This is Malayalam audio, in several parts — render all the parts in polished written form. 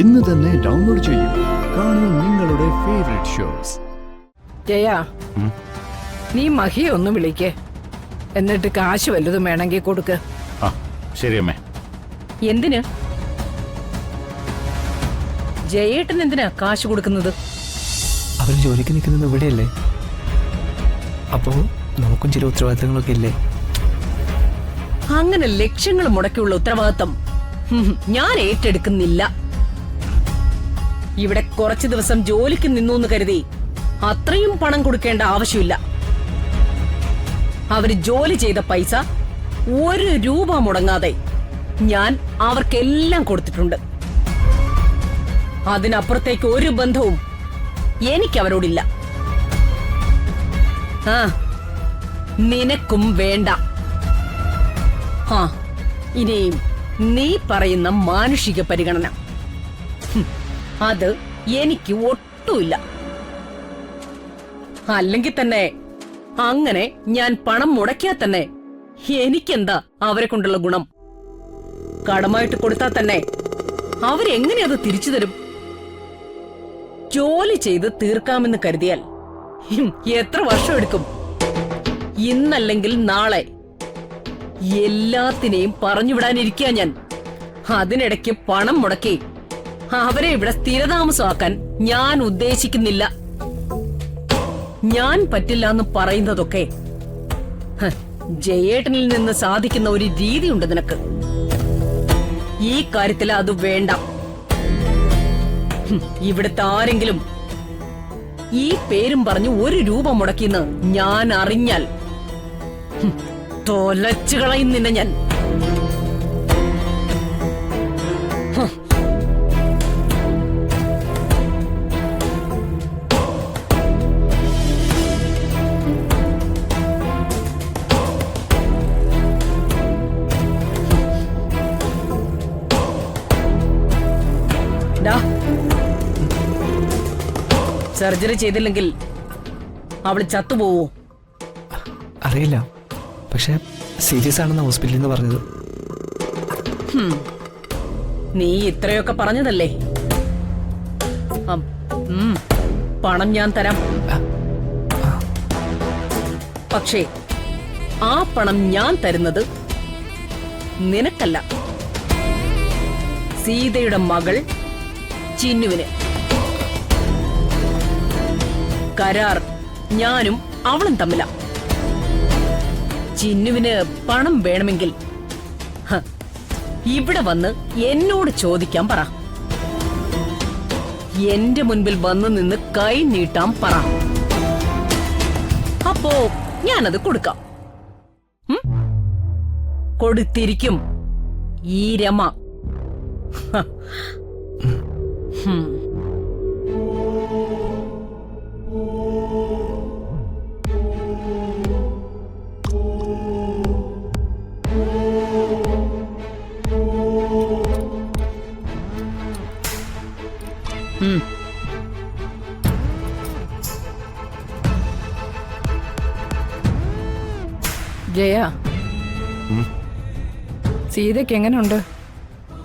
ഇന്ന് തന്നെ ഡൗൺലോഡ് ചെയ്യൂ. കാണൂ നിങ്ങളുടെ ഫേവറേറ്റ് ഷോസ്. ജയ, നീ മഹിയെ ഒന്ന് വിളിക്ക്. എന്നിട്ട് കാശ് വല്ലതും വേണമെങ്കിൽ കൊടുക്ക്. ശരി അമ്മേ. എന്തിന്? ജയേട്ടൻ എന്തിനാ കാശ് കൊടുക്കുന്നത്? അവൻ ജോലിക്ക് നിൽക്കുന്നത് ഇവിടെയല്ലേ, അപ്പോ നമുക്കും ചില ഉത്തരവാദിത്തങ്ങളൊക്കെ ഇല്ലേ? അങ്ങനെ ലക്ഷങ്ങൾ മുടക്കിയുള്ള ഉത്തരവാദിത്തം ഞാൻ ഏറ്റെടുക്കുന്നില്ല. ഇവിടെ കുറച്ചു ദിവസം ജോലിക്ക് നിന്നു എന്ന് കരുതി അത്രയും പണം കൊടുക്കേണ്ട ആവശ്യമില്ല. അവര് ജോലി ചെയ്ത പൈസ 1 രൂപ മുടങ്ങാതെ ഞാൻ അവർക്കെല്ലാം കൊടുത്തിട്ടുണ്ട്. അതിനപ്പുറത്തേക്ക് ഒരു ബന്ധവും എനിക്ക് അവരോടില്ല. നിനക്കും വേണ്ട. ഇനിയും നീ പറയുന്ന മാനുഷിക പരിഗണന അത് എനിക്ക് ഒട്ടുമില്ല. അല്ലെങ്കിൽ തന്നെ അങ്ങനെ ഞാൻ പണം മുടക്കിയാൽ തന്നെ എനിക്കെന്താ അവരെ കൊണ്ടുള്ള ഗുണം? കടമായിട്ട് കൊടുത്താൽ തന്നെ അവരെങ്ങനെ അത് തിരിച്ചു തരും? ജോലി ചെയ്ത് തീർക്കാമെന്ന് കരുതിയാൽ എത്ര വർഷം എടുക്കും? ഇന്നല്ലെങ്കിൽ നാളെ എല്ലാത്തിനെയും പറഞ്ഞുവിടാനിരിക്കുക ഞാൻ. അതിനിടയ്ക്ക് പണം മുടക്കി അവരെ ഇവിടെ സ്ഥിരതാമസമാക്കാൻ ഞാൻ ഉദ്ദേശിക്കുന്നില്ല. ഞാൻ പറ്റില്ല എന്ന് പറയുന്നതൊക്കെ ജയേട്ടനിൽ നിന്ന് സാധിക്കുന്ന ഒരു രീതിയുണ്ട് നിനക്ക്. ഈ കാര്യത്തിൽ അത് വേണ്ട. ഇവിടുത്തെ ആരെങ്കിലും ഈ പേരും പറഞ്ഞ് 1 രൂപ മുടക്കിന്ന് ഞാൻ അറിഞ്ഞാൽ തൊലച്ചു കളയും നിന്നെ ഞാൻ. സർജറി ചെയ്തില്ലെങ്കിൽ അവള് ചത്തുപോവോ? അറിയില്ല, പക്ഷെ സീരിയസ് ആണെന്ന് ഹോസ്പിറ്റലിൽ നിന്ന് പറഞ്ഞത്. നീ ഇത്രയൊക്കെ പറഞ്ഞതല്ലേ? പണം ഞാൻ തരാം. പക്ഷേ ആ പണം ഞാൻ തരുന്നത് നിനക്കല്ല, സീതയുടെ മകൾ ചിന്നുവിന്. കരാർ ഞാനും അവളും തമ്മിലാ. ചിന്നുവിന് പണം വേണമെങ്കിൽ ഇവിടെ വന്ന് എന്നോട് ചോദിക്കാൻ പറ. എന്റെ മുൻപിൽ വന്നു നിന്ന് കൈ നീട്ടാൻ പറ. അപ്പോ ഞാനത് കൊടുക്കാം. കൊടുത്തിരിക്കും ഈ രമ. ജയ, സീതയ്ക്ക് എങ്ങനെയുണ്ട്?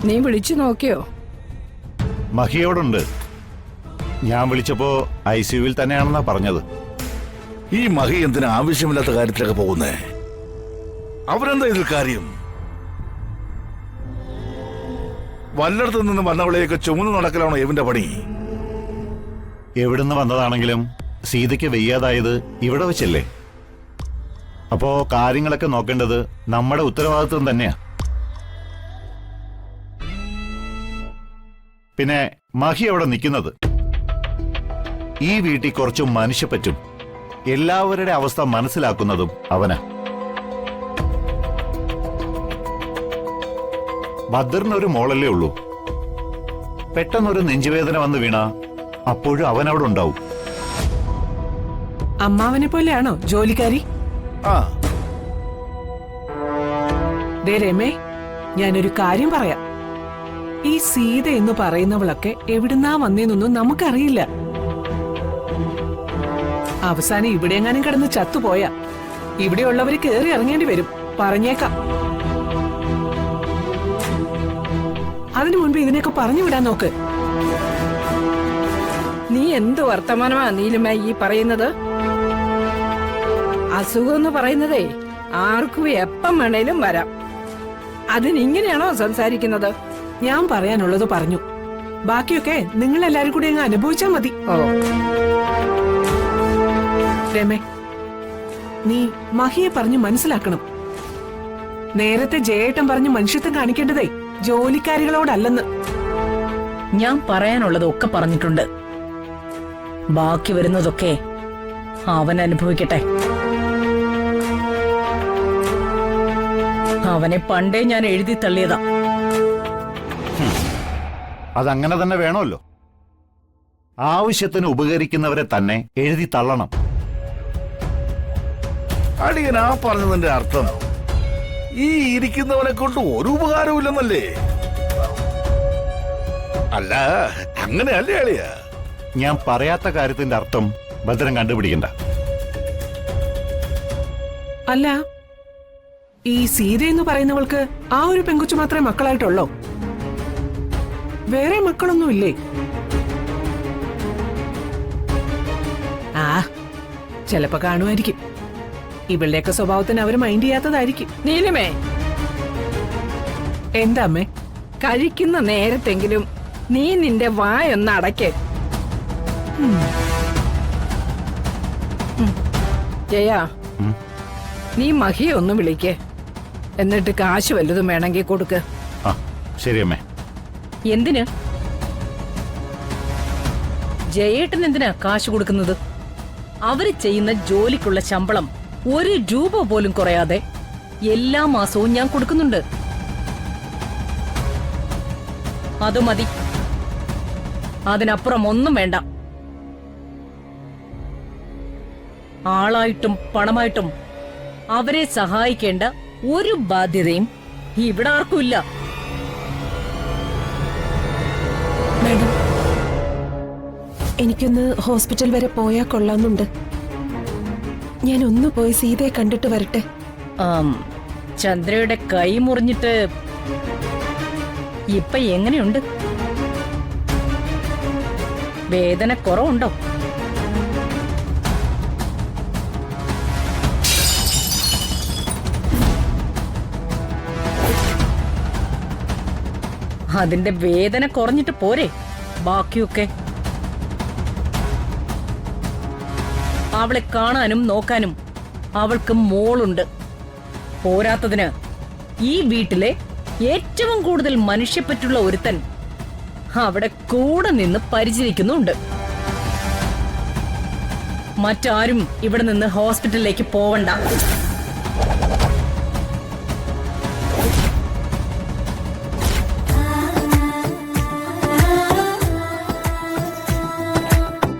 നീ വിളിച്ചു നോക്കിയോ? മഹിയോടുണ്ട്. ഞാൻ വിളിച്ചപ്പോ ICUവിൽ തന്നെയാണെന്നാ പറഞ്ഞത്. ഈ മഹി എന്തിനാ ആവശ്യമില്ലാത്ത കാര്യത്തിലൊക്കെ പോകുന്നേ? അവരെന്താ ഇതിൽ കാര്യം? വല്ലയിടത്തു നിന്ന് വന്നവളെയൊക്കെ ചുമന്നു നടക്കലാണോ ഇവന്റെ പണി? എവിടുന്ന് വന്നതാണെങ്കിലും സീതയ്ക്ക് വയ്യാതായത് ഇവിടെ വെച്ചല്ലേ. അപ്പോ കാര്യങ്ങളൊക്കെ നോക്കേണ്ടത് നമ്മുടെ ഉത്തരവാദിത്വം തന്നെയാ. പിന്നെ മഹി അവിടെ നിൽക്കുന്നത് ഈ വീട്ടിൽ കുറച്ചു മനുഷ്യപ്പറ്റും എല്ലാവരുടെ അവസ്ഥ മനസ്സിലാക്കുന്നതും അവനാ. ഭദ്രനൊരു മോളല്ലേ ഉള്ളൂ. പെട്ടെന്നൊരു നെഞ്ചുവേദന വന്ന് വീണ അപ്പോഴും അവനവിടെ ഉണ്ടാവും. അമ്മാവനെ പോലെയാണോ ജോലിക്കാരി? ദേ രമേ, ഞാനൊരു കാര്യം പറയാം. ഈ സീത എന്ന് പറയുന്നവളൊക്കെ എവിടുന്നാ വന്നേന്നൊന്നും നമുക്കറിയില്ല. അവസാനം ഇവിടെ എങ്ങാനും കിടന്ന് ചത്തുപോയാ ഇവിടെയുള്ളവര് കേറി ഇറങ്ങേണ്ടി വരും. പറഞ്ഞേക്കാം. അതിനു മുൻപ് ഇതിനെയൊക്കെ പറഞ്ഞു വിടാൻ നോക്ക്. നീ എന്ത് വർത്തമാനമാ നീലിമ ഈ പറയുന്നത്? അസുഖം എന്ന് പറയുന്നതേ ആർക്കും എപ്പം വേണേലും വരാം. അതിനിങ്ങനെയാണോ സംസാരിക്കുന്നത്? ഞാൻ പറയാനുള്ളത് പറഞ്ഞു. ബാക്കിയൊക്കെ നിങ്ങൾ എല്ലാരും കൂടി അങ്ങ് അനുഭവിച്ചാ മതി. ഓ, രമേ, നീ മഹിയെ പറഞ്ഞു മനസ്സിലാക്കണം. നേരത്തെ ജയേട്ടൻ പറഞ്ഞു മനുഷ്യത്വം കാണിക്കേണ്ടതേ ജോലിക്കാരികളോടല്ലെന്ന്. ഞാൻ പറയാനുള്ളതൊക്കെ പറഞ്ഞിട്ടുണ്ട്. ബാക്കി വരുന്നതൊക്കെ അവൻ അനുഭവിക്കട്ടെ. അവനെ പണ്ടേ ഞാൻ എഴുതി തള്ളിയതാ. അതങ്ങനെ തന്നെ വേണമല്ലോ. ആവശ്യത്തിന് ഉപകരിക്കുന്നവരെ തന്നെ എഴുതി തള്ളണം. അടിയൻ ആ പറഞ്ഞതിന്റെ അർത്ഥം ഈ ഇരിക്കുന്നവനെ കൊണ്ട് ഒരു ഉപകാരമില്ലെന്നല്ലേ? അല്ല, അങ്ങനെയല്ലേ അളിയ? ഞാൻ പറയാത്ത കാര്യത്തിന്റെ അർത്ഥം ഭദ്രൻ കണ്ടുപിടിക്കണ്ട. അല്ല, ഈ സീത എന്ന് പറയുന്നവൾക്ക് ആ ഒരു പെങ്കുച്ചു മാത്രമേ മക്കളായിട്ടുള്ളോ? വേറെ മക്കളൊന്നുമില്ലേ? ആ, ചിലപ്പോ കാണുമായിരിക്കും. ഇവളുടെയൊക്കെ സ്വഭാവത്തിന് അവര് മൈൻഡ് ചെയ്യാത്തതായിരിക്കും. നീലിമേ, എന്താ അമ്മേ? കഴിക്കുന്ന നേരത്തെങ്കിലും നീ നിന്റെ വായൊന്ന് അടയ്ക്ക്. ജയാ, നീ മഹിയെ ഒന്ന് വിളിക്ക്. എന്നിട്ട് കാശ് വല്ലതും വേണമെങ്കിൽ കൊടുക്ക്. ആ ശരി അമ്മേ. എന്തിന്? ജയേട്ടൻ എന്തിനാ കാശ് കൊടുക്കുന്നത്? അവര് ചെയ്യുന്ന ജോലിക്കുള്ള ശമ്പളം 1 രൂപ പോലും കുറയാതെ എല്ലാ മാസവും ഞാൻ കൊടുക്കുന്നുണ്ട്. അത് മതി. അതിനപ്പുറം ഒന്നും വേണ്ട. ആളായിട്ടും പണമായിട്ടും അവരെ സഹായിക്കേണ്ട ഒരു ബാധ്യതയും ഇവിടെ ആർക്കുമില്ല. മാഡം, എനിക്കൊന്ന് ഹോസ്പിറ്റൽ വരെ പോയാ കൊള്ളാന്നുണ്ട്. ഞാൻ ഒന്ന് പോയി സീതയെ കണ്ടിട്ട് വരട്ടെ. ചന്ദ്രയുടെ കൈ മുറിഞ്ഞിട്ട് ഇപ്പൊ എങ്ങനെയുണ്ട്? വേദന കുറവുണ്ടോ? അതിന്റെ വേദന കുറഞ്ഞിട്ട് പോരെ ബാക്കിയൊക്കെ? അവളെ കാണാനും നോക്കാനും അവൾക്ക് മോളുണ്ട്. പോരാത്തതിന് ഈ വീട്ടിലെ ഏറ്റവും കൂടുതൽ മനുഷ്യപ്പറ്റുള്ള ഒരുത്തൻ അവിടെ കൂടെ നിന്ന് പരിചരിക്കുന്നുണ്ട്. മറ്റാരും ഇവിടെ നിന്ന് ഹോസ്പിറ്റലിലേക്ക് പോവണ്ട.